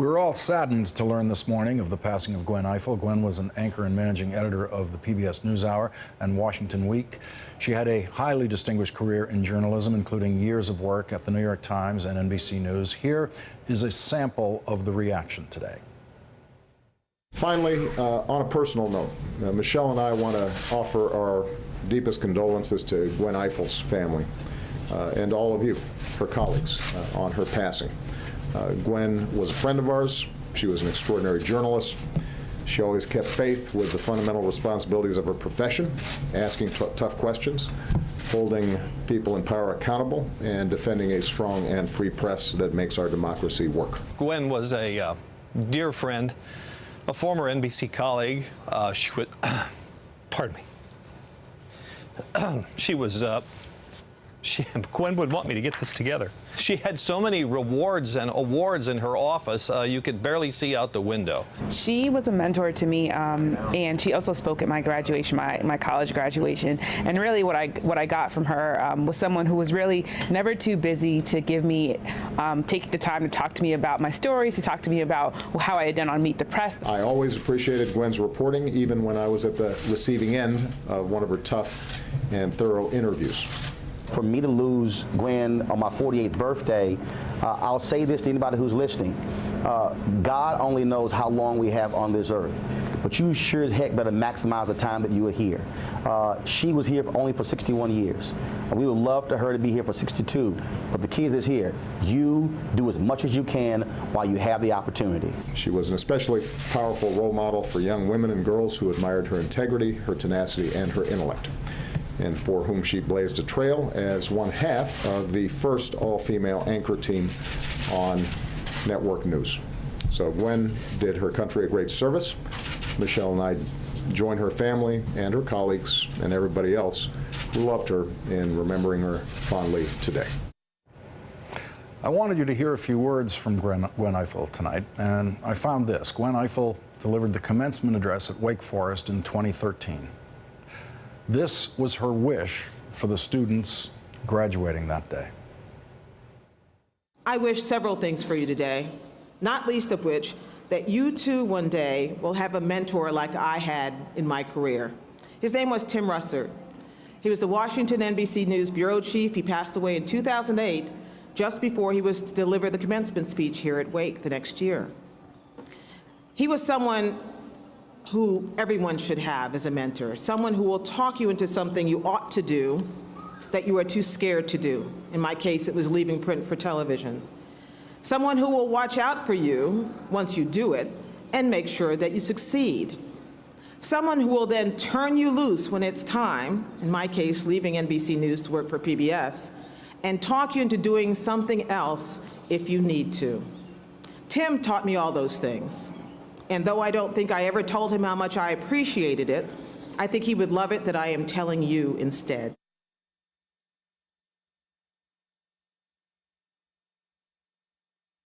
We're all saddened to learn this morning of the passing of Gwen Ifill. Gwen was an anchor and managing editor of the PBS NewsHour and Washington Week. She had a highly distinguished career in journalism, including years of work at the New York Times and NBC News. Here is a sample of the reaction today. Finally, on a personal note, Michelle and I want to offer our deepest condolences to Gwen Ifill's family and all of you, her colleagues, on her passing. Gwen was a friend of ours. She was an extraordinary journalist. She always kept faith with the fundamental responsibilities of her profession, asking tough questions, holding people in power accountable, and defending a strong and free press that makes our democracy work. Gwen was a dear friend, a former NBC colleague. She was, pardon me. Gwen would want me to get this together. She had so many rewards and awards in her office, you could barely see out the window. She was a mentor to me, and she also spoke at my graduation, my college graduation. And really what I got from her was someone who was really never too busy to give me, take the time to talk to me about my stories, to talk to me about how I had done on Meet the Press. I always appreciated Gwen's reporting, even when I was at the receiving end of one of her tough and thorough interviews. For me to lose Gwen on my 48th birthday, I'll say this to anybody who's listening. God only knows how long we have on this earth, but you sure as heck better maximize the time that you are here. She was here only for 61 years. We would love for her to be here for 62, but the key is here. You do as much as you can while you have the opportunity. She was an especially powerful role model for young women and girls who admired her integrity, her tenacity, and her intellect, and for whom she blazed a trail as one half of the first all-female anchor team on network news. So Gwen did her country a great service. Michelle and I join her family and her colleagues and everybody else who loved her in remembering her fondly today. I wanted you to hear a few words from Gwen Ifill tonight, and I found this. Gwen Ifill delivered the commencement address at Wake Forest in 2013. This was her wish for the students graduating that day. I wish several things for you today, not least of which that you too one day will have a mentor like I had in my career. His name was Tim Russert. He was the Washington NBC News bureau chief. He passed away in 2008, just before he was to deliver the commencement speech here at Wake the next year. He was someone who everyone should have as a mentor, someone who will talk you into something you ought to do that you are too scared to do. In my case, it was leaving print for television. Someone who will watch out for you once you do it and make sure that you succeed. Someone who will then turn you loose when it's time, in my case, leaving NBC News to work for PBS, and talk you into doing something else if you need to. Tim taught me all those things. And though I don't think I ever told him how much I appreciated it, I think he would love it that I am telling you instead.